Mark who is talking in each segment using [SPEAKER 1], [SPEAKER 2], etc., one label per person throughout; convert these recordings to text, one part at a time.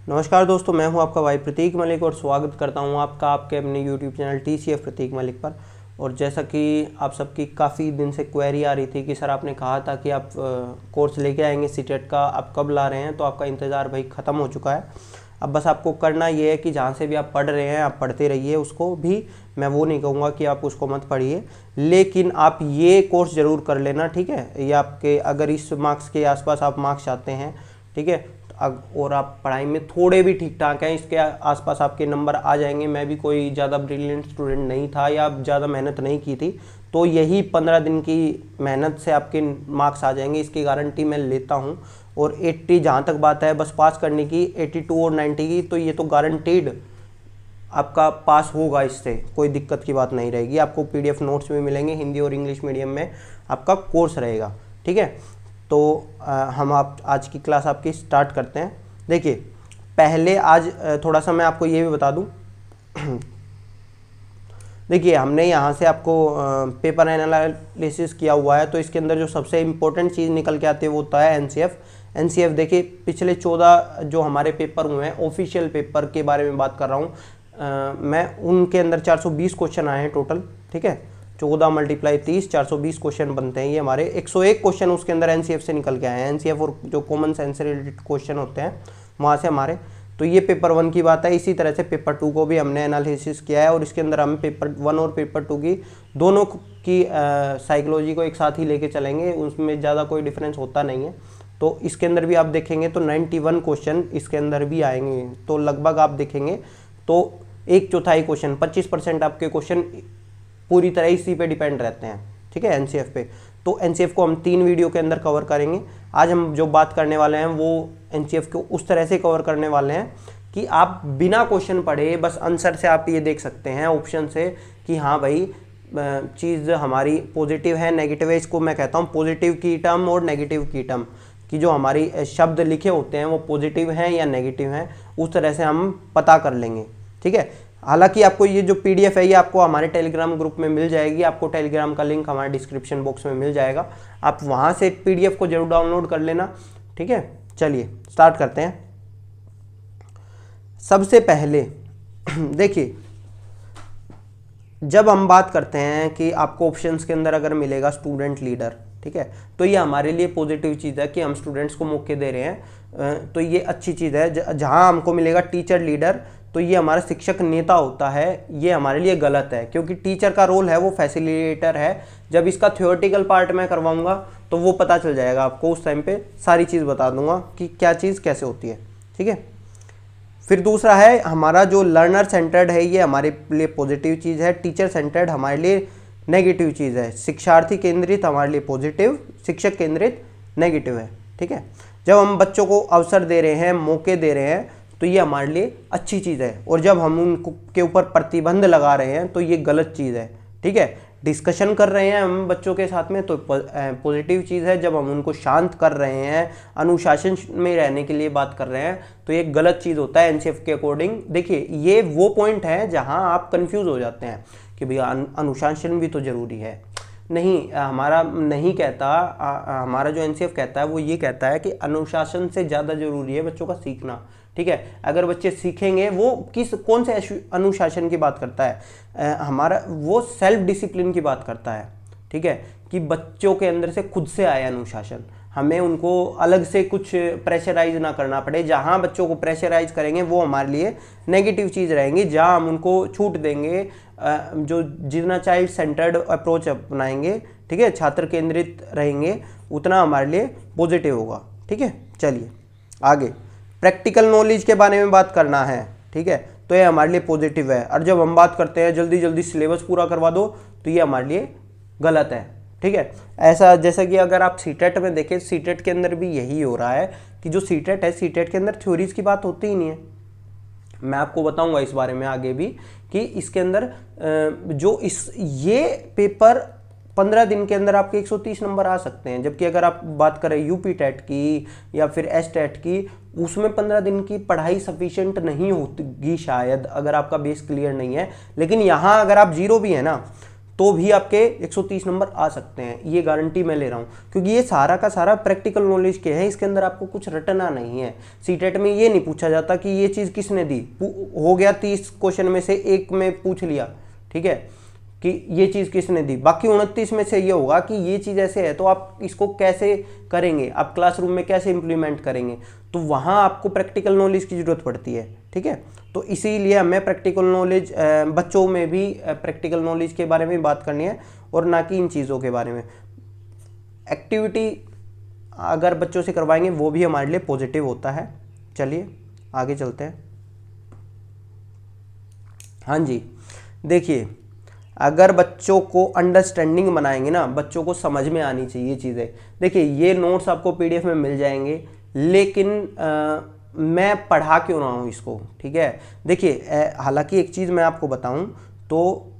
[SPEAKER 1] नमस्कार दोस्तों, मैं हूं आपका भाई प्रतीक मलिक और स्वागत करता हूं आपका आपके अपने YouTube चैनल TCF प्रतीक मलिक पर। और जैसा कि आप सबकी काफ़ी दिन से क्वेरी आ रही थी कि सर आपने कहा था कि आप कोर्स लेके आएंगे सीटेट का, आप कब ला रहे हैं, तो आपका इंतज़ार भाई ख़त्म हो चुका है। अब बस आपको करना ये है कि जहाँ से भी आप पढ़ रहे हैं आप पढ़ते रहिए उसको भी। मैं वो नहीं कहूँगा कि आप उसको मत पढ़िए, लेकिन आप ये कोर्स ज़रूर कर लेना, ठीक है। ये आपके अगर इस मार्क्स के आसपास आप मार्क्स चाहते हैं, ठीक है, और आप पढ़ाई में थोड़े भी ठीक ठाक हैं, इसके आसपास आपके नंबर आ जाएंगे। मैं भी कोई ज़्यादा ब्रिलियंट स्टूडेंट नहीं था या ज़्यादा मेहनत नहीं की थी, तो यही 15 दिन की मेहनत से आपके मार्क्स आ जाएंगे, इसकी गारंटी मैं लेता हूँ। और 80 जहाँ तक बात है बस पास करने की, 82 और 90 की, तो ये तो गारंटीड आपका पास होगा, इससे कोई दिक्कत की बात नहीं रहेगी। आपको PDF नोट्स भी मिलेंगे, हिंदी और इंग्लिश मीडियम में आपका कोर्स रहेगा, ठीक है। तो हम आप आज की क्लास आपकी स्टार्ट करते हैं। देखिए, पहले आज थोड़ा सा मैं आपको ये भी बता दूं। देखिए, हमने यहाँ से आपको पेपर एनालिसिस किया हुआ है, तो इसके अंदर जो सबसे इम्पोर्टेंट चीज़ निकल के आती है वो होता है एनसीएफ। देखिए, पिछले 14 जो हमारे पेपर हुए हैं, ऑफिशियल पेपर के बारे में बात कर रहा हूँ मैं, उनके अंदर 420 क्वेश्चन आए हैं टोटल, ठीक है। 14 × 30 420 क्वेश्चन बनते हैं ये हमारे। 101 क्वेश्चन उसके अंदर एनसीएफ से निकल के आए हैं। एनसीएफ और जो कॉमन सेंस से रिलेटेड क्वेश्चन होते हैं वहाँ से हमारे। तो ये पेपर 1 की बात है। इसी तरह से पेपर 2 को भी हमने एनालिसिस किया है और इसके अंदर हम पेपर 1 और पेपर 2 की दोनों की साइकोलॉजी को एक साथ ही लेके चलेंगे, उसमें ज़्यादा कोई डिफरेंस होता नहीं है। तो इसके अंदर भी आप देखेंगे तो 91 क्वेश्चन इसके अंदर भी आएंगे, तो लगभग आप देखेंगे तो 1/4 क्वेश्चन, 25% आपके क्वेश्चन पूरी तरह इसी पे डिपेंड रहते हैं, ठीक है, एनसीएफ पे। तो एनसीएफ को हम 3 वीडियो के अंदर कवर करेंगे। आज हम जो बात करने वाले हैं वो एनसीएफ को उस तरह से कवर करने वाले हैं कि आप बिना क्वेश्चन पढ़े बस आंसर से आप ये देख सकते हैं ऑप्शन से कि हाँ भाई चीज़ हमारी पॉजिटिव है नेगेटिव है। इसको मैं कहता हूँ पॉजिटिव की टर्म और नेगेटिव की टर्म, कि जो हमारी शब्द लिखे होते हैं वो पॉजिटिव हैं या नेगेटिव हैं, उस तरह से हम पता कर लेंगे, ठीक है। हालांकि आपको ये जो PDF है ये आपको हमारे टेलीग्राम ग्रुप में मिल जाएगी। आपको टेलीग्राम का लिंक हमारे डिस्क्रिप्शन बॉक्स में मिल जाएगा, आप वहाँ से PDF को जरूर डाउनलोड कर लेना, ठीक है। चलिए स्टार्ट करते हैं। सबसे पहले देखिए, जब हम बात करते हैं कि आपको ऑप्शंस के अंदर अगर मिलेगा स्टूडेंट लीडर, ठीक है, तो ये हमारे लिए पॉजिटिव चीज़ है कि हम स्टूडेंट्स को मौके दे रहे हैं, तो ये अच्छी चीज़ है। जहाँ हमको मिलेगा टीचर लीडर, तो ये हमारा शिक्षक नेता होता है, ये हमारे लिए गलत है, क्योंकि टीचर का रोल है वो फैसिलिटेटर है। जब इसका थ्योरेटिकल पार्ट मैं करवाऊंगा तो वो पता चल जाएगा आपको, उस टाइम पे सारी चीज़ बता दूंगा कि क्या चीज़ कैसे होती है, ठीक है। फिर दूसरा है हमारा जो लर्नर सेंटर्ड है, ये हमारे लिए पॉजिटिव चीज़ है। टीचर सेंटर्ड हमारे लिए नेगेटिव चीज़ है। शिक्षार्थी केंद्रित हमारे लिए पॉजिटिव, शिक्षक केंद्रित नेगेटिव है, ठीक है। जब हम बच्चों को अवसर दे रहे हैं, मौके दे रहे हैं, तो ये हमारे लिए अच्छी चीज़ है। और जब हम उनके ऊपर प्रतिबंध लगा रहे हैं तो ये गलत चीज़ है, ठीक है। डिस्कशन कर रहे हैं हम बच्चों के साथ में तो पॉजिटिव चीज़ है। जब हम उनको शांत कर रहे हैं, अनुशासन में रहने के लिए बात कर रहे हैं, तो ये गलत चीज़ होता है एनसीएफ के अकॉर्डिंग। देखिए, ये वो पॉइंट है जहां आप कंफ्यूज हो जाते हैं कि भैया अनुशासन भी तो ज़रूरी है। नहीं, हमारा नहीं कहता, हमारा जो एनसीएफ कहता है वो ये कहता है कि अनुशासन से ज़्यादा ज़रूरी है बच्चों का सीखना, ठीक है। अगर बच्चे सीखेंगे, वो कौन से अनुशासन की बात करता है, हमारा वो सेल्फ डिसिप्लिन की बात करता है, ठीक है, कि बच्चों के अंदर से खुद से आए अनुशासन। हमें उनको अलग से कुछ प्रेशराइज ना करना पड़े। जहाँ बच्चों को प्रेशराइज करेंगे वो हमारे लिए नेगेटिव चीज़ रहेंगी। जहाँ हम उनको छूट देंगे, जो जितना चाइल्ड सेंटर्ड अप्रोच अपनाएंगे, ठीक है, छात्र केंद्रित रहेंगे, उतना हमारे लिए पॉजिटिव होगा, ठीक है। चलिए आगे, प्रैक्टिकल नॉलेज के बारे में बात करना है, ठीक है, तो ये हमारे लिए पॉजिटिव है। और जब हम बात करते हैं जल्दी जल्दी सिलेबस पूरा करवा दो, तो ये हमारे लिए गलत है, ठीक है। ऐसा जैसा कि अगर आप सीटेट में देखें, सीटेट के अंदर भी यही हो रहा है कि जो सीटेट है, सीटेट के अंदर थ्योरीज की बात होती ही नहीं है। मैं आपको बताऊंगा इस बारे में आगे भी कि इसके अंदर जो ये पेपर 15 दिन के अंदर आपके 130 नंबर आ सकते हैं। जबकि अगर आप बात करें यूपी टेट की या फिर एस टेट की, उसमें 15 दिन की पढ़ाई सफिशिएंट नहीं होगी शायद, अगर आपका बेस क्लियर नहीं है। लेकिन यहाँ अगर आप जीरो भी है ना, तो भी आपके 130 नंबर आ सकते हैं, ये गारंटी मैं ले रहा हूँ, क्योंकि ये सारा का सारा प्रैक्टिकल नॉलेज के है, इसके अंदर आपको कुछ रटना नहीं है। सीटेट में ये नहीं पूछा जाता कि ये चीज़ किसने दी, हो गया 30 क्वेश्चन में से एक में पूछ लिया, ठीक है, कि ये चीज़ किसने दी, बाकी 29 में से ये होगा कि ये चीज़ ऐसे है तो आप इसको कैसे करेंगे, आप क्लासरूम में कैसे इंप्लीमेंट करेंगे, तो वहाँ आपको प्रैक्टिकल नॉलेज की ज़रूरत पड़ती है, ठीक है। तो इसीलिए हमें प्रैक्टिकल नॉलेज, बच्चों में भी प्रैक्टिकल नॉलेज के बारे में बात करनी है और ना कि इन चीज़ों के बारे में। एक्टिविटी अगर बच्चों से करवाएंगे वो भी हमारे लिए पॉजिटिव होता है। चलिए आगे चलते हैं। हाँ जी, देखिए अगर बच्चों को अंडरस्टैंडिंग बनाएंगे ना, बच्चों को समझ में आनी चाहिए चीज़ें। देखिए ये नोट्स आपको पीडीएफ में मिल जाएंगे, लेकिन मैं पढ़ा क्यों रहा हूँ इसको, ठीक है। देखिए हालांकि एक चीज़ मैं आपको बताऊँ तो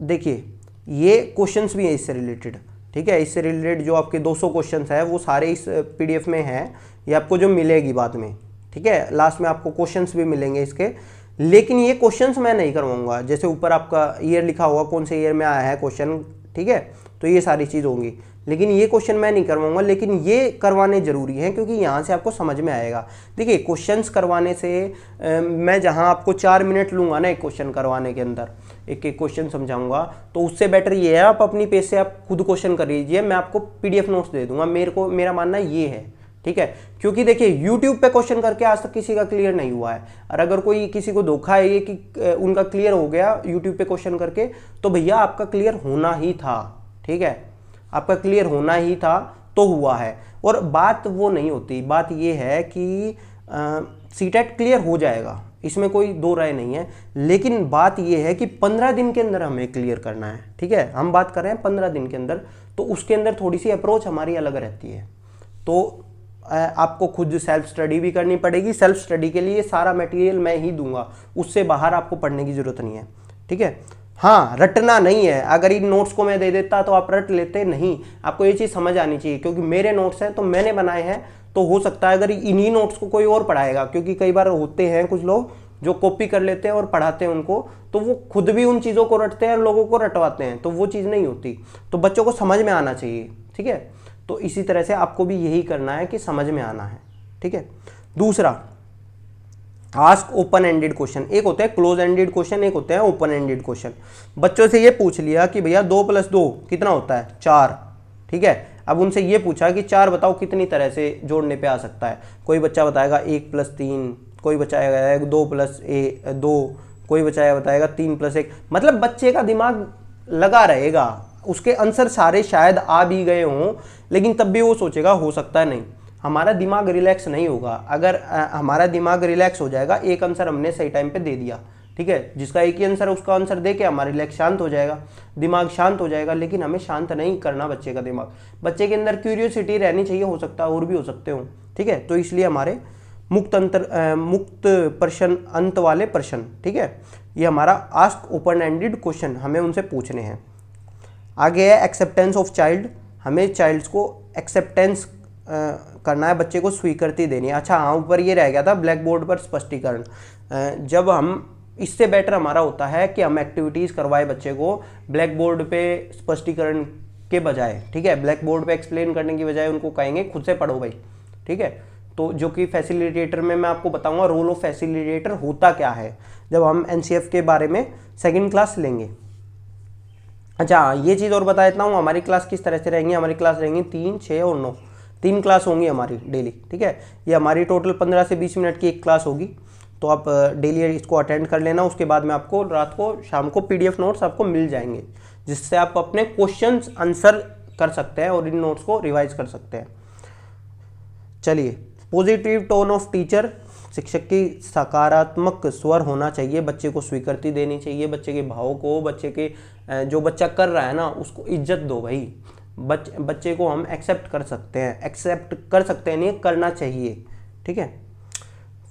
[SPEAKER 1] देखिए ये क्वेश्चंस भी है इससे रिलेटेड, ठीक है। इससे रिलेटेड जो आपके 200 क्वेश्चंस है वो सारे इस पीडीएफ में हैं, ये आपको जो मिलेगी बाद में, ठीक है। लास्ट में आपको क्वेश्चंस भी मिलेंगे इसके, लेकिन ये क्वेश्चंस मैं नहीं करवाऊंगा। जैसे ऊपर आपका ईयर लिखा हुआ, कौन से ईयर में आया है क्वेश्चन, ठीक है, तो ये सारी चीज़ होंगी, लेकिन ये क्वेश्चन मैं नहीं करवाऊंगा, लेकिन ये करवाने ज़रूरी हैं क्योंकि यहाँ से आपको समझ में आएगा। देखिए क्वेश्चंस करवाने से मैं जहाँ आपको 4 मिनट लूँगा ना एक क्वेश्चन करवाने के अंदर, एक एक क्वेश्चन समझाऊंगा, तो उससे बेटर ये है आप अपनी पेज से आप खुद क्वेश्चन कर लीजिए, मैं आपको पीडीएफ नोट्स दे दूंगा। मेरा मानना ये है, ठीक है, क्योंकि देखिए YouTube पे क्वेश्चन करके आज तक किसी का क्लियर नहीं हुआ है, और अगर कोई किसी को धोखा है ये कि उनका क्लियर हो गया YouTube पे क्वेश्चन करके, तो भैया आपका क्लियर होना ही था, ठीक है, आपका क्लियर होना ही था तो हुआ है। और बात वो नहीं होती, बात ये है कि सीटेट क्लियर हो जाएगा, इसमें कोई दो राय नहीं है, लेकिन बात ये है कि 15 दिन के अंदर हमें क्लियर करना है, ठीक है। हम बात कर रहे हैं 15 दिन के अंदर, तो उसके अंदर थोड़ी सी अप्रोच हमारी अलग रहती है। तो आपको खुद सेल्फ स्टडी भी करनी पड़ेगी। सेल्फ स्टडी के लिए सारा मटेरियल मैं ही दूंगा, उससे बाहर आपको पढ़ने की ज़रूरत नहीं है, ठीक है। हाँ, रटना नहीं है, अगर इन नोट्स को मैं दे देता तो आप रट लेते नहीं, आपको ये चीज़ समझ आनी चाहिए, क्योंकि मेरे नोट्स हैं तो मैंने बनाए हैं, तो हो सकता है अगर इन्हीं नोट्स को कोई और पढ़ाएगा, क्योंकि कई बार होते हैं कुछ लोग जो कॉपी कर लेते हैं और पढ़ाते हैं उनको, तो वो खुद भी उन चीज़ों को रटते हैं और लोगों को रटवाते हैं, तो वो चीज़ नहीं होती। तो बच्चों को समझ में आना चाहिए, ठीक है। तो इसी तरह से आपको भी यही करना है कि समझ में आना है, ठीक है। दूसरा, आस्क ओपन एंडेड क्वेश्चन। एक होता है क्लोज एंडेड क्वेश्चन, एक होता है ओपन एंडेड क्वेश्चन। बच्चों से ये पूछ लिया कि भैया 2 + 2 कितना होता है, 4, ठीक है। अब उनसे ये पूछा कि 4 बताओ कितनी तरह से जोड़ने पे आ सकता है। कोई बच्चा बताएगा 1 + 3, कोई बच्चा बताएगा 2 + 2, कोई बच्चा बताएगा 3 + 1। मतलब बच्चे का दिमाग लगा रहेगा, उसके आंसर सारे शायद आ भी गए हों, लेकिन तब भी वो सोचेगा हो सकता है नहीं। हमारा दिमाग रिलैक्स नहीं होगा। अगर हमारा दिमाग रिलैक्स हो जाएगा, एक आंसर हमने सही टाइम पे दे दिया, ठीक है, जिसका एक ही आंसर उसका आंसर दे के हमारा रिलैक्स शांत हो जाएगा, दिमाग शांत हो जाएगा। लेकिन हमें शांत नहीं करना बच्चे का दिमाग, बच्चे के अंदर क्यूरियोसिटी रहनी चाहिए, हो सकता है और भी हो सकते हो, ठीक है। तो इसलिए हमारे मुक्त प्रश्न, अंत वाले प्रश्न, ठीक है, ये हमारा आस्क ओपन एंडेड क्वेश्चन हमें उनसे पूछने हैं। आगे है एक्सेप्टेंस ऑफ चाइल्ड। हमें चाइल्ड्स को एक्सेप्टेंस करना है, बच्चे को स्वीकृति देनी है। अच्छा हाँ, ऊपर ये रह गया था ब्लैक बोर्ड पर स्पष्टीकरण। जब हम, इससे बेटर हमारा होता है कि हम एक्टिविटीज़ करवाए बच्चे को ब्लैक बोर्ड पे स्पष्टीकरण के बजाय, ठीक है, ब्लैक बोर्ड पे एक्सप्लेन करने की बजाय उनको कहेंगे खुद से पढ़ो भाई, ठीक है। तो जो कि फैसिलिटेटर में मैं आपको बताऊंगा रोल ऑफ फैसिलिटेटर होता क्या है, जब हम एनसीएफ के बारे में सेकेंड क्लास लेंगे। अच्छा हाँ, ये चीज़ और बता देता हूँ, हमारी क्लास किस तरह से रहेंगी। हमारी क्लास रहेंगी 3, 6 और 9, 3 क्लास होंगी हमारी डेली, ठीक है। ये हमारी टोटल 15 से 20 मिनट की एक क्लास होगी, तो आप डेली इसको अटेंड कर लेना। उसके बाद में आपको रात को, शाम को पीडीएफ नोट्स आपको मिल जाएंगे, जिससे आप अपने क्वेश्चंस आंसर कर सकते हैं और इन नोट्स को रिवाइज कर सकते हैं। चलिए, पॉजिटिव टोन ऑफ टीचर। शिक्षक की सकारात्मक स्वर होना चाहिए, बच्चे को स्वीकृति देनी चाहिए, बच्चे के भाव को, बच्चे के जो बच्चा कर रहा है ना उसको इज्जत दो भाई। बच्चे को हम एक्सेप्ट कर सकते हैं, नहीं करना चाहिए, ठीक है।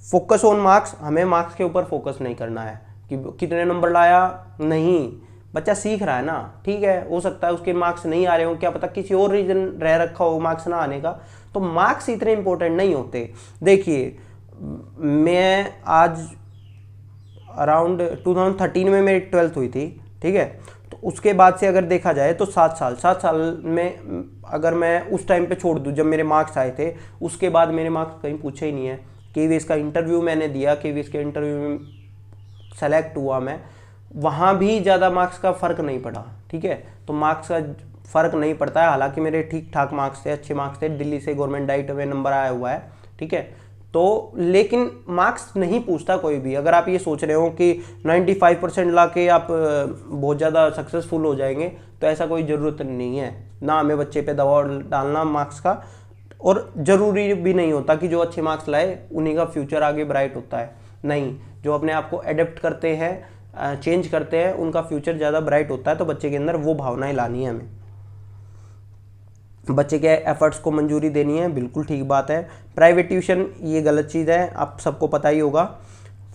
[SPEAKER 1] Focus on marks. हमें मार्क्स के ऊपर फोकस नहीं करना है कि कितने नंबर लाया, नहीं, बच्चा सीख रहा है ना, ठीक है, हो सकता है उसके मार्क्स नहीं आ रहे हो, क्या पता किसी और रीजन रह रखा हो मार्क्स ना आने का, तो मार्क्स इतने इंपॉर्टेंट नहीं होते। देखिए मैं आज अराउंड 2013 में मेरी 12th हुई थी, ठीक है, तो उसके बाद से अगर देखा जाए तो 7 साल में अगर मैं उस टाइम पे छोड़ दूँ जब मेरे मार्क्स आए थे, उसके बाद मेरे मार्क्स कहीं पूछे ही नहीं है। केवीएस का इंटरव्यू मैंने दिया, केवीएस के इंटरव्यू में सेलेक्ट हुआ मैं, वहाँ भी ज़्यादा मार्क्स का फ़र्क नहीं पड़ा, ठीक है। तो मार्क्स का फ़र्क नहीं पड़ता है, हालांकि मेरे ठीक ठाक मार्क्स थे, अच्छे मार्क्स थे, दिल्ली से गवर्नमेंट डाइट में नंबर आया हुआ है, ठीक है। तो लेकिन मार्क्स नहीं पूछता कोई भी। अगर आप ये सोच रहे हो कि 95% ला के आप बहुत ज़्यादा सक्सेसफुल हो जाएंगे, तो ऐसा कोई ज़रूरत नहीं है। ना हमें बच्चे पे दबाव डालना मार्क्स का, और ज़रूरी भी नहीं होता कि जो अच्छे मार्क्स लाए उन्हीं का फ्यूचर आगे ब्राइट होता है। नहीं, जो अपने आप को एडेप्ट करते हैं, चेंज करते हैं, उनका फ्यूचर ज़्यादा ब्राइट होता है। तो बच्चे के अंदर वो भावनाएं लानी है हमें, बच्चे के एफर्ट्स को मंजूरी देनी है, बिल्कुल ठीक बात है। प्राइवेट ट्यूशन ये गलत चीज़ है, आप सबको पता ही होगा।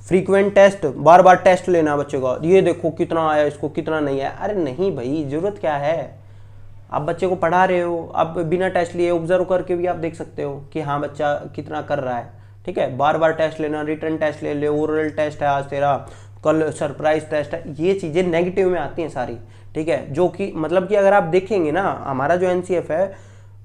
[SPEAKER 1] फ्रीक्वेंट टेस्ट, बार बार टेस्ट लेना बच्चे का, ये देखो कितना आया इसको, कितना नहीं आया। अरे नहीं भाई, ज़रूरत क्या है? आप बच्चे को पढ़ा रहे हो, आप बिना टेस्ट लिए ऑब्जर्व करके भी आप देख सकते हो कि हाँ बच्चा कितना कर रहा है, ठीक है। बार बार टेस्ट लेना, रिटर्न टेस्ट ले ले, ओरल टेस्ट है आज तेरा, कल सरप्राइज टेस्ट है, ये चीज़ें नेगेटिव में आती हैं सारी, ठीक है। जो कि मतलब कि अगर आप देखेंगे ना, हमारा जो एनसीएफ है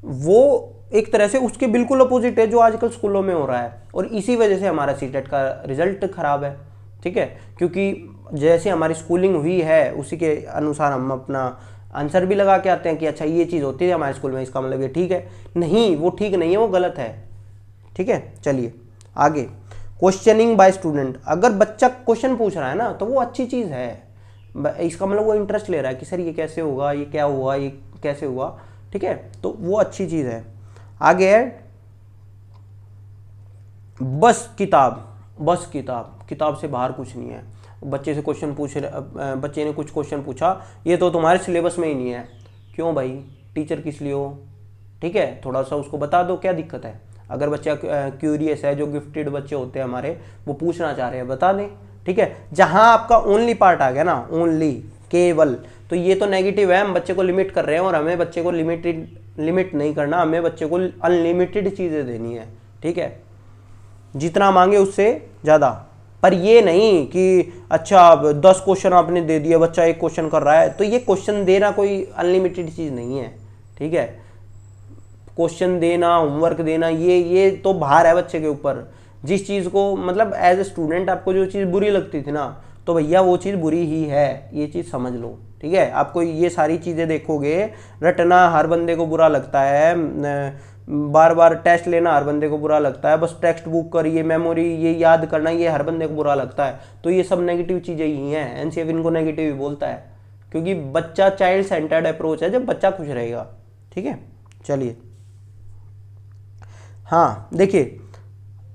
[SPEAKER 1] वो एक तरह से उसके बिल्कुल अपोजिट है जो आजकल स्कूलों में हो रहा है, और इसी वजह से हमारा सीटेट का रिजल्ट खराब है, ठीक है। क्योंकि जैसे हमारी स्कूलिंग हुई है उसी के अनुसार हम अपना आंसर भी लगा के आते हैं कि अच्छा ये चीज़ होती है हमारे स्कूल में, इसका मतलब ये ठीक है। नहीं, वो ठीक नहीं है, वो गलत है, ठीक है। चलिए आगे, क्वेश्चनिंग बाय स्टूडेंट। अगर बच्चा क्वेश्चन पूछ रहा है ना तो वो अच्छी चीज़ है, इसका मतलब वो इंटरेस्ट ले रहा है कि सर ये कैसे होगा, ये क्या हुआ, ये कैसे हुआ, ठीक है। तो वो अच्छी चीज़ है। आगे है बस किताब से बाहर कुछ नहीं है। बच्चे से क्वेश्चन बच्चे ने कुछ क्वेश्चन पूछा, ये तो तुम्हारे सिलेबस में ही नहीं है। क्यों भाई, टीचर किस लिए हो, ठीक है। थोड़ा सा उसको बता दो, क्या दिक्कत है। अगर बच्चा क्यूरियस है, जो गिफ्टेड बच्चे होते हैं हमारे, वो पूछना चाह रहे हैं, बता दें, ठीक है। जहां आपका ओनली पार्ट आ गया ना, ओनली, केवल, तो ये तो नेगेटिव है। हम बच्चे को लिमिट कर रहे हैं, और हमें बच्चे को लिमिट नहीं करना, हमें बच्चे को अनलिमिटेड चीज़ें देनी है, ठीक है। जितना मांगे उससे ज़्यादा, पर ये नहीं कि अच्छा 10 क्वेश्चन आपने दे दिया, बच्चा एक क्वेश्चन कर रहा है, तो ये क्वेश्चन देना कोई अनलिमिटेड चीज़ नहीं है, ठीक है। क्वेश्चन देना, होमवर्क देना, ये तो भार है बच्चे के ऊपर। जिस चीज़ को मतलब एज ए स्टूडेंट आपको जो चीज़ बुरी लगती थी ना, तो भैया वो चीज़ बुरी ही है, ये चीज़ समझ लो, ठीक है। आपको ये सारी चीज़ें देखोगे, रटना हर बंदे को बुरा लगता है, बार बार टेस्ट लेना हर बंदे को बुरा लगता है, बस टेक्स्ट बुक कर ये मेमोरी ये याद करना ये हर बंदे को बुरा लगता है। तो ये सब नेगेटिव चीज़ें ही हैं, एनसीएफ इनको नेगेटिव ही बोलता है, क्योंकि बच्चा चाइल्ड सेंटर्ड अप्रोच है जब बच्चा खुश रहेगा, ठीक है। चलिए हाँ देखिए,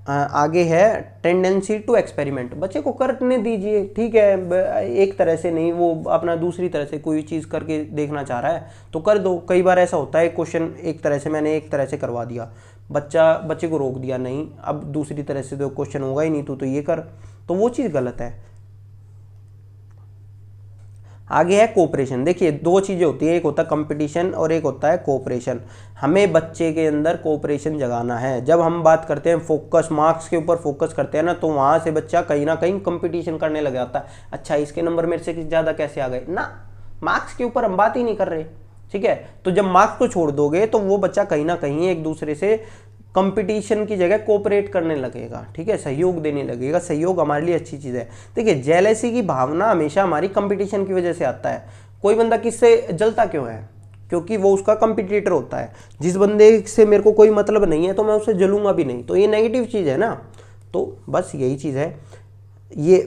[SPEAKER 1] आगे है टेंडेंसी टू एक्सपेरिमेंट। बच्चे को करने दीजिए, ठीक है, एक तरह से नहीं, वो अपना दूसरी तरह से कोई चीज़ करके देखना चाह रहा है तो कर दो। कई बार ऐसा होता है, क्वेश्चन एक तरह से मैंने एक तरह से करवा दिया, बच्चे को रोक दिया, नहीं अब दूसरी तरह से तो क्वेश्चन होगा ही नहीं, तो ये कर, तो वो चीज़ गलत है। आगे है कोऑपरेशन। देखिए दो चीज़ें होती है, एक होता है कंपटीशन और एक होता है कोऑपरेशन। हमें बच्चे के अंदर कोऑपरेशन जगाना है। जब हम बात करते हैं फोकस, मार्क्स के ऊपर फोकस करते हैं ना, तो वहाँ से बच्चा कहीं ना कहीं कंपटीशन करने लग जाता है। अच्छा इसके नंबर मेरे से ज़्यादा कैसे आ गए ना, मार्क्स के ऊपर हम बात ही नहीं कर रहे, ठीक है। तो जब मार्क्स को छोड़ दोगे तो वो बच्चा कहीं ना कहीं एक दूसरे से कंपटीशन की जगह कोऑपरेट करने लगेगा, ठीक है, सहयोग देने लगेगा। सहयोग हमारे लिए अच्छी चीज़ है। देखिए जेलेसी की भावना हमेशा हमारी कंपटीशन की वजह से आता है। कोई बंदा किससे जलता क्यों है, क्योंकि वो उसका कंपटीटर होता है। जिस बंदे से मेरे को कोई मतलब नहीं है तो मैं उससे जलूंगा भी नहीं, तो ये नेगेटिव चीज़ है ना। तो बस यही चीज़ है।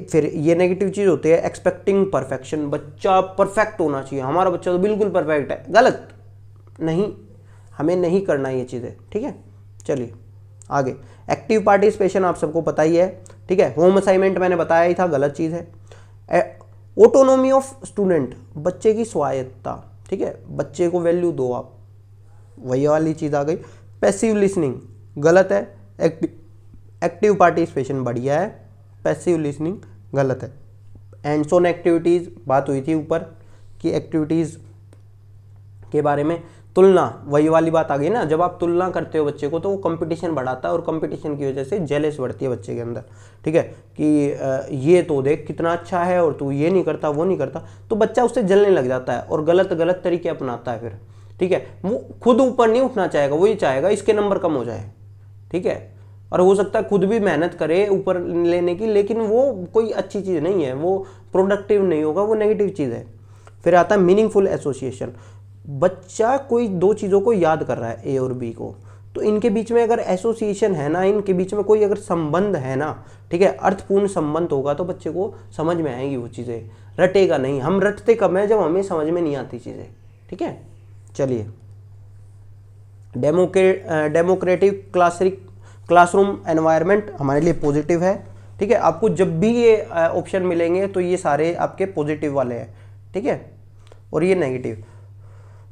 [SPEAKER 1] फिर ये नेगेटिव चीज़ होती है एक्सपेक्टिंग परफेक्शन। बच्चा परफेक्ट होना चाहिए, हमारा बच्चा तो बिल्कुल परफेक्ट है, गलत नहीं, हमें नहीं करना ये चीज़ें, ठीक है। चलिए आगे, एक्टिव पार्टिसिपेशन आप सबको पता ही है, ठीक है। होम असाइनमेंट मैंने बताया ही था, गलत चीज़ है। ऑटोनोमी ऑफ स्टूडेंट, बच्चे की स्वायत्तता, ठीक है, बच्चे को वैल्यू दो आप, वही वाली चीज़ आ गई। पैसिव लिसनिंग गलत है, एक्टिव पार्टिसिपेशन बढ़िया है, पैसिव लिसनिंग गलत है। हैंड्स ऑन एक्टिविटीज़, बात हुई थी ऊपर कि एक्टिविटीज़ के बारे में, तुलना, वही वाली बात आ गई ना, जब आप तुलना करते हो बच्चे को तो वो कंपटीशन बढ़ाता है, और कंपटीशन की वजह से जेलस बढ़ती है बच्चे के अंदर, ठीक है, कि ये तो देख कितना अच्छा है और तू ये नहीं करता वो नहीं करता, तो बच्चा उससे जलने लग जाता है और गलत गलत तरीके अपनाता है फिर, ठीक है। वो खुद ऊपर नहीं उठना चाहेगा, वो ये चाहेगा इसके नंबर कम हो जाए, ठीक है, और हो सकता है खुद भी मेहनत करे ऊपर लेने की, लेकिन वो कोई अच्छी चीज़ नहीं है, वो प्रोडक्टिव नहीं होगा, वो नेगेटिव चीज़ है। फिर आता है मीनिंगफुल एसोसिएशन। बच्चा कोई दो चीज़ों को याद कर रहा है, ए और बी को, तो इनके बीच में अगर एसोसिएशन है ना, इनके बीच में कोई अगर संबंध है ना, ठीक है, अर्थपूर्ण संबंध होगा, तो बच्चे को समझ में आएगी वो चीज़ें, रटेगा नहीं। हम रटते कब हैं, जब हमें समझ में नहीं आती चीज़ें, ठीक है। चलिए, डेमोक्रेटिक क्लासरूम एनवायरनमेंट हमारे लिए पॉजिटिव है, ठीक है। आपको जब भी ये ऑप्शन मिलेंगे तो ये सारे आपके पॉजिटिव वाले हैं, ठीक है, और ये negative.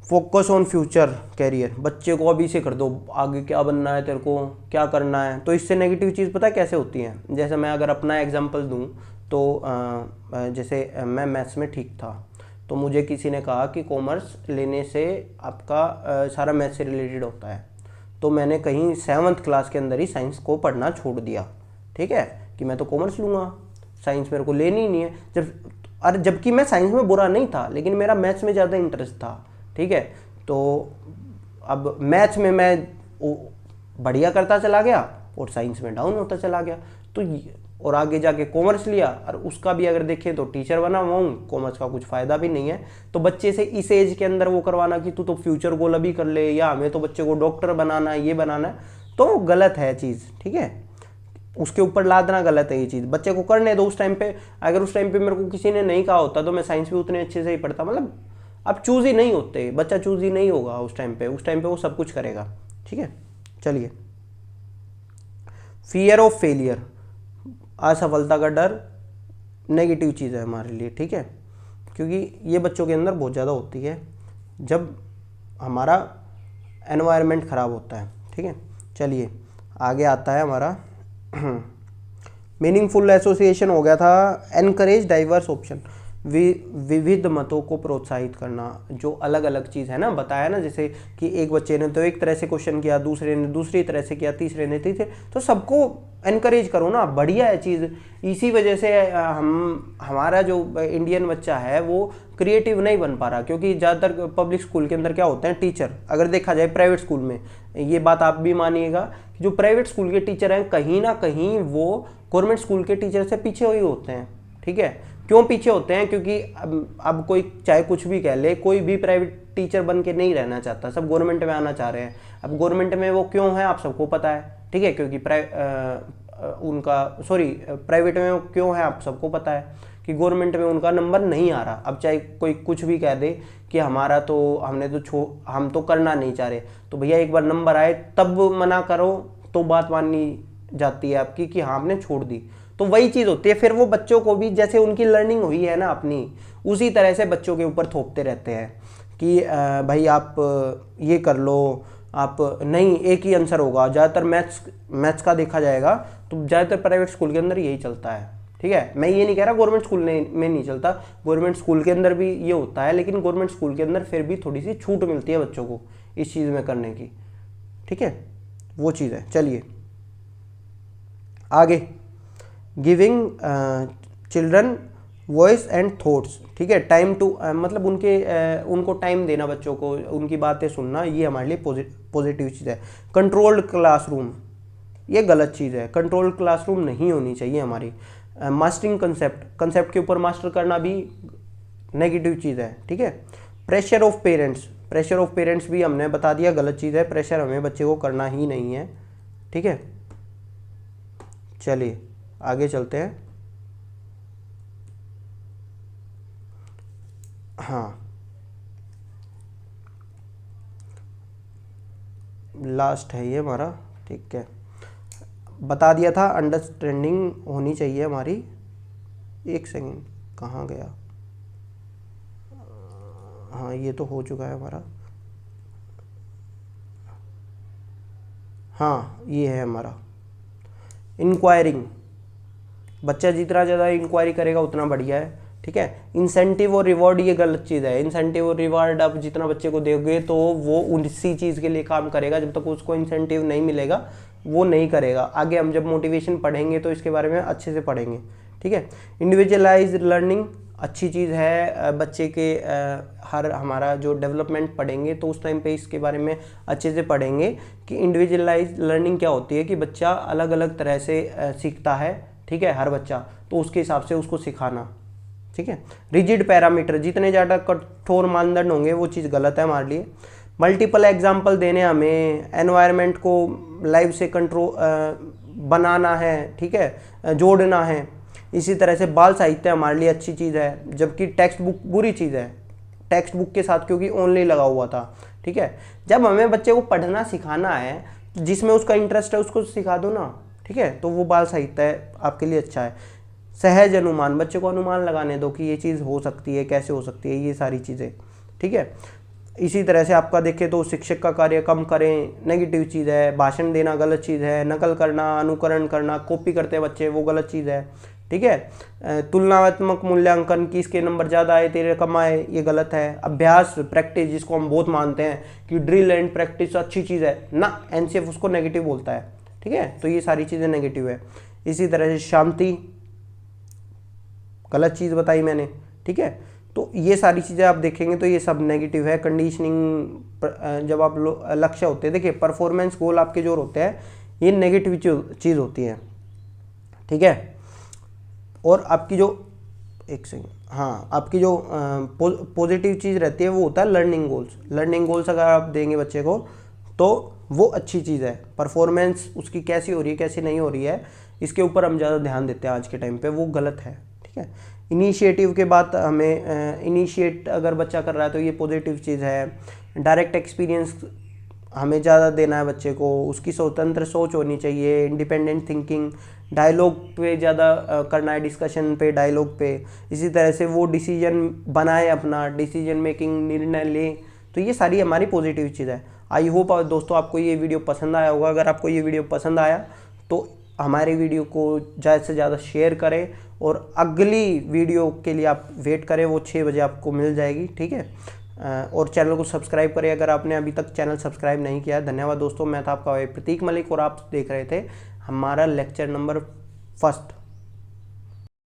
[SPEAKER 1] Focus on future career, बच्चे को अभी से कर दो, आगे क्या बनना है तेरे को, क्या करना है, तो इससे नेगेटिव चीज़ पता है कैसे होती है। जैसे मैं अगर अपना एग्जांपल दूं तो जैसे मैं मैथ्स में ठीक था, तो मुझे किसी ने कहा कि कॉमर्स लेने से आपका सारा मैथ्स से रिलेटेड होता है, तो मैंने कहीं 7th क्लास के अंदर ही साइंस को पढ़ना छोड़ दिया, ठीक है, कि मैं तो कॉमर्स लूँगा, साइंस मेरे को लेनी ही नहीं है। जबकि मैं साइंस में बुरा नहीं था, लेकिन मेरा मैथ्स में ज़्यादा इंटरेस्ट था, ठीक है। तो अब मैथ्स में मैं बढ़िया करता चला गया और साइंस में डाउन होता चला गया, तो और आगे जाके कॉमर्स लिया, और उसका भी अगर देखें तो टीचर बना हुआ हूँ, कॉमर्स का कुछ फ़ायदा भी नहीं है। तो बच्चे से इस एज के अंदर वो करवाना कि तू तो फ्यूचर गोल अभी कर ले, या हमें तो बच्चे को डॉक्टर बनाना है, ये बनाना है, तो गलत है चीज़, ठीक है। उसके ऊपर लादना गलत है ये चीज़, बच्चे को करने दो उस टाइम पे। अगर उस टाइम पे मेरे को किसी ने नहीं कहा होता तो मैं साइंस भी उतने अच्छे से ही पढ़ता, मतलब अब चूज़ ही नहीं होते, बच्चा चूज़ ही नहीं होगा उस टाइम पे वो सब कुछ करेगा, ठीक है। चलिए, फियर ऑफ फेलियर, असफलता का डर नेगेटिव चीज़ है हमारे लिए, ठीक है, क्योंकि ये बच्चों के अंदर बहुत ज़्यादा होती है जब हमारा एनवायरनमेंट ख़राब होता है, ठीक है। चलिए, आगे आता है हमारा मीनिंगफुल एसोसिएशन हो गया था। एनकरेज डाइवर्स ऑप्शन, विविध मतों को प्रोत्साहित करना, जो अलग अलग चीज़ है ना, बताया ना, जैसे कि एक बच्चे ने तो एक तरह से क्वेश्चन किया, दूसरे ने दूसरी तरह से किया, तीसरे ने तीसरे, तो सबको एनकरेज करो ना, बढ़िया है चीज़। इसी वजह से हमारा जो इंडियन बच्चा है वो क्रिएटिव नहीं बन पा रहा, क्योंकि ज़्यादातर पब्लिक स्कूल के अंदर क्या होते हैं टीचर, अगर देखा जाए प्राइवेट स्कूल में, ये बात आप भी मानिएगा कि जो प्राइवेट स्कूल के टीचर हैं कहीं ना कहीं वो गवर्नमेंट स्कूल के टीचर से पीछे हुए होते हैं, ठीक है। क्यों पीछे होते हैं, क्योंकि अब कोई चाहे कुछ भी कह ले, कोई भी प्राइवेट टीचर बन के नहीं रहना चाहता, सब गवर्नमेंट में आना चाह रहे हैं। अब गवर्नमेंट में वो क्यों है आप सबको पता है, ठीक है, क्योंकि प्राइवेट में वो क्यों है आप सबको पता है कि गवर्नमेंट में उनका नंबर नहीं आ रहा। अब चाहे कोई कुछ भी कह दे कि हमारा तो हम तो करना नहीं चाह रहे, तो भैया एक बार नंबर आए तब मना करो तो बात माननी जाती है आपकी कि हाँ आपने छोड़ दी। तो वही चीज़ होती है, फिर वो बच्चों को भी जैसे उनकी लर्निंग हुई है ना अपनी, उसी तरह से बच्चों के ऊपर थोपते रहते हैं कि भाई आप ये कर लो, आप नहीं एक ही आंसर होगा। ज़्यादातर मैथ्स का देखा जाएगा तो ज़्यादातर प्राइवेट स्कूल के अंदर यही चलता है, ठीक है। मैं ये नहीं कह रहा गवर्नमेंट स्कूल में नहीं चलता, गवर्नमेंट स्कूल के अंदर भी ये होता है, लेकिन गवर्नमेंट स्कूल के अंदर फिर भी थोड़ी सी छूट मिलती है बच्चों को इस चीज़ में करने की, ठीक है, वो चीज़ है। चलिए आगे, giving children voice and thoughts, ठीक है, टाइम टू मतलब उनको टाइम देना, बच्चों को उनकी बातें सुनना, ये हमारे लिए पॉजिटिव चीज़ है। कंट्रोल्ड क्लासरूम, ये गलत चीज़ है, कंट्रोल्ड क्लासरूम नहीं होनी चाहिए हमारी। मास्टरिंग कंसेप्ट के ऊपर मास्टर करना भी नेगेटिव चीज़ है, ठीक है। प्रेशर ऑफ पेरेंट्स भी हमने बता दिया गलत चीज़ है, प्रेशर हमें बच्चे को करना ही नहीं है, ठीक है। चलिए आगे चलते हैं। हाँ, लास्ट है ये हमारा, ठीक है, बता दिया था अंडरस्टैंडिंग होनी चाहिए हमारी। एक सेकंड, कहाँ गया, हाँ ये तो हो चुका है हमारा, हाँ ये है हमारा इंक्वायरिंग। बच्चा जितना ज़्यादा इंक्वायरी करेगा उतना बढ़िया है, ठीक है। इंसेंटिव और रिवॉर्ड ये गलत चीज़ है। इंसेंटिव और रिवॉर्ड आप जितना बच्चे को दोगे तो वो उसी चीज़ के लिए काम करेगा, जब तक उसको इंसेंटिव नहीं मिलेगा वो नहीं करेगा। आगे हम जब मोटिवेशन पढ़ेंगे तो इसके बारे में अच्छे से पढ़ेंगे, ठीक है। इंडिविजुअलाइज लर्निंग अच्छी चीज़ है, बच्चे के हर हमारा जो डेवलपमेंट पढ़ेंगे तो उस टाइम पे इसके बारे में अच्छे से पढ़ेंगे कि इंडिविजुअलाइज लर्निंग क्या होती है, कि बच्चा अलग अलग तरह से सीखता है, ठीक है, हर बच्चा, तो उसके हिसाब से उसको सिखाना, ठीक है। रिजिड पैरामीटर, जितने ज़्यादा कठोर मानदंड होंगे वो चीज़ गलत है हमारे लिए। मल्टीपल एग्जाम्पल देने हमें, एनवायरनमेंट को लाइव से कंट्रोल बनाना है, ठीक है, जोड़ना है। इसी तरह से बाल साहित्य हमारे लिए अच्छी चीज़ है, जबकि टेक्स्ट बुक बुरी चीज़ है टेक्स्ट बुक के साथ, क्योंकि ओनली लगा हुआ था, ठीक है। जब हमें बच्चे को पढ़ना सिखाना है, जिसमें उसका इंटरेस्ट है उसको सिखा दो ना, ठीक है, तो वो बाल साहित्य आपके लिए अच्छा है। सहज अनुमान, बच्चे को अनुमान लगाने दो कि ये चीज़ हो सकती है, कैसे हो सकती है, ये सारी चीज़ें, ठीक है। इसी तरह से आपका देखें तो शिक्षक का कार्य कम करें, नेगेटिव चीज़ है। भाषण देना गलत चीज़ है। नकल करना, अनुकरण करना, कॉपी करते हैं बच्चे, वो गलत चीज़ है, ठीक है। तुलनात्मक मूल्यांकन, कि इसके नंबर ज़्यादा आए तेरे कम आए, ये गलत है। अभ्यास, प्रैक्टिस, जिसको हम बहुत मानते हैं कि ड्रिल एंड प्रैक्टिस अच्छी चीज़ है ना, एनसीएफ उसको नेगेटिव बोलता है, ठीक है। तो ये सारी चीज़ें नेगेटिव है। इसी तरह से शांति, गलत चीज़ बताई मैंने, ठीक है। तो ये सारी चीज़ें आप देखेंगे तो ये सब नेगेटिव है। कंडीशनिंग, जब आप लक्ष्य होते हैं, देखिए परफॉर्मेंस गोल आपके जो होते हैं ये नेगेटिव चीज़ होती है, ठीक है। और आपकी जो एक सेकेंड, हाँ, आपकी जो पॉजिटिव चीज़ रहती है वो होता है लर्निंग गोल्स। लर्निंग गोल्स अगर आप देंगे बच्चे को तो वो अच्छी चीज़ है। परफॉर्मेंस उसकी कैसी हो रही है, कैसी नहीं हो रही है, इसके ऊपर हम ज़्यादा ध्यान देते हैं आज के टाइम पे, वो गलत है, ठीक है। इनिशिएटिव के बाद हमें इनिशिएट अगर बच्चा कर रहा है तो ये पॉजिटिव चीज़ है। डायरेक्ट एक्सपीरियंस हमें ज़्यादा देना है बच्चे को, उसकी स्वतंत्र सोच होनी चाहिए, इंडिपेंडेंट थिंकिंग, डायलॉग पे ज़्यादा करना है, डिस्कशन पे, डायलॉग पे। इसी तरह से वो डिसीजन बनाए, अपना डिसीजन मेकिंग, निर्णय ले। तो ये सारी हमारी पॉजिटिव चीज़ है। आई होप दोस्तों आपको ये वीडियो पसंद आया होगा। अगर आपको ये वीडियो पसंद आया तो हमारे वीडियो को ज़्यादा से ज़्यादा शेयर करें, और अगली वीडियो के लिए आप वेट करें, वो 6 बजे आपको मिल जाएगी, ठीक है। और चैनल को सब्सक्राइब करें अगर आपने अभी तक चैनल सब्सक्राइब नहीं किया है। धन्यवाद दोस्तों, मैं था आपका प्रतीक मलिक और आप देख रहे थे हमारा लेक्चर नंबर 1।